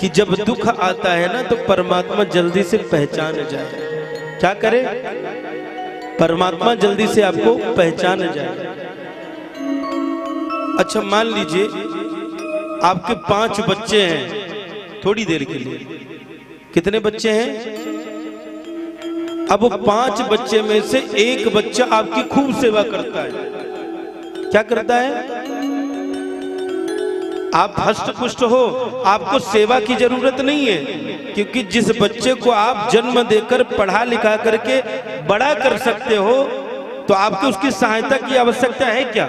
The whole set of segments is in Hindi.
कि जब दुख आता है ना तो परमात्मा जल्दी से पहचान जाए। क्या करे? परमात्मा जल्दी से आपको पहचान जाए। अच्छा मान लीजिए आपके 5 बच्चे हैं थोड़ी देर के लिए। कितने बच्चे हैं? अब 5 बच्चे में से एक बच्चा आपकी खूब सेवा करता है। क्या करता है? आप हष्ट पुष्ट हो, आपको सेवा की जरूरत नहीं है, क्योंकि जिस बच्चे को आप जन्म देकर पढ़ा लिखा करके बड़ा कर सकते हो तो आपको उसकी सहायता की आवश्यकता है क्या?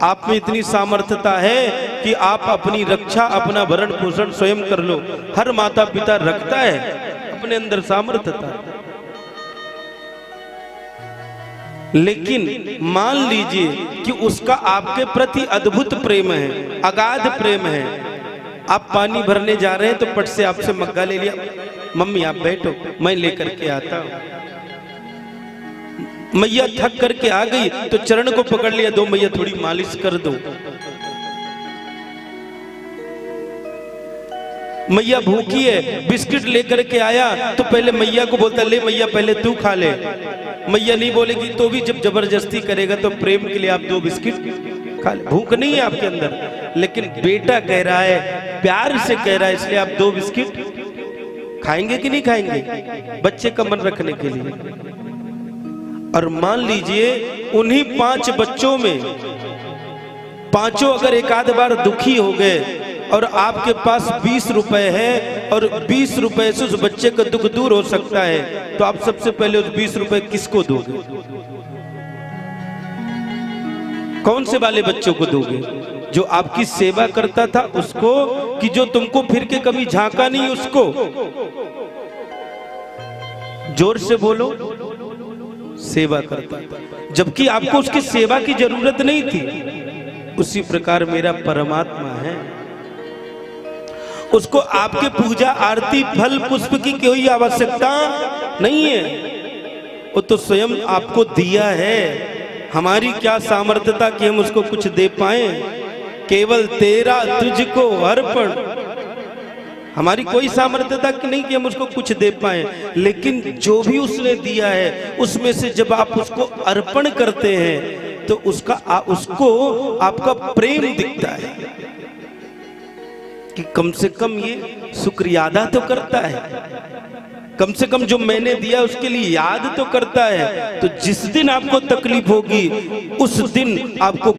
आप में इतनी सामर्थ्यता है कि आप अपनी रक्षा, अपना भरण पोषण स्वयं कर लो। हर माता पिता रखता है अपने अंदर सामर्थ्यता। लेकिन मान लीजिए कि उसका आपके प्रति अद्भुत प्रेम है, अगाध प्रेम है। आप पानी भरने जा रहे हैं तो पट से आपसे मग्गा ले लिया, मम्मी आप बैठो मैं लेकर के आता हूं। मैया थक करके आ गई तो चरण को पकड़ लिया, दो मैया थोड़ी मालिश कर दो। मैया भूखी है, बिस्किट लेकर के आया तो पहले मैया को बोलता ले मैया पहले तू खा ले। मैया नहीं बोलेगी तो भी जब जबरदस्ती करेगा तो प्रेम के लिए आप 2 बिस्किट खा ले। भूख नहीं है आपके अंदर, लेकिन बेटा कह रहा है, प्यार से कह रहा है, इसलिए आप 2 बिस्किट खाएंगे कि नहीं खाएंगे? बच्चे का मन रखने के लिए। और मान लीजिए उन्हीं 5 बच्चों में पांचों अगर एक आध बार दुखी हो गए और आपके पास 20 रुपए है और 20 रुपए से उस बच्चे का दुख दूर हो सकता है, तो आप सबसे पहले उस 20 रुपए किसको दोगे? कौन से वाले बच्चों को दोगे? जो आपकी सेवा करता था उसको, कि जो तुमको फिर के कभी झांका नहीं उसको? जोर से बोलो। सेवा करता था जबकि आपको उसकी सेवा की जरूरत नहीं थी। उसी प्रकार मेरा परमात्मा है, उसको आपके पूजा आरती फल पुष्प की कोई आवश्यकता नहीं है। वो तो स्वयं आपको दिया है। हमारी क्या सामर्थ्यता कि हम उसको कुछ दे पाए? केवल तेरा तुझको अर्पण। हमारी कोई सामर्थ्यता कि नहीं कि हम उसको कुछ दे पाए, लेकिन जो भी उसने दिया है उसमें से जब आप उसको अर्पण करते हैं तो उसको आपका प्रेम दिखता है कि कम से कम ये शुक्रिया अदा तो करता है, कम से कम जो मैंने दिया उसके लिए याद तो करता है। तो जिस दिन आपको तकलीफ होगी उस दिन आपको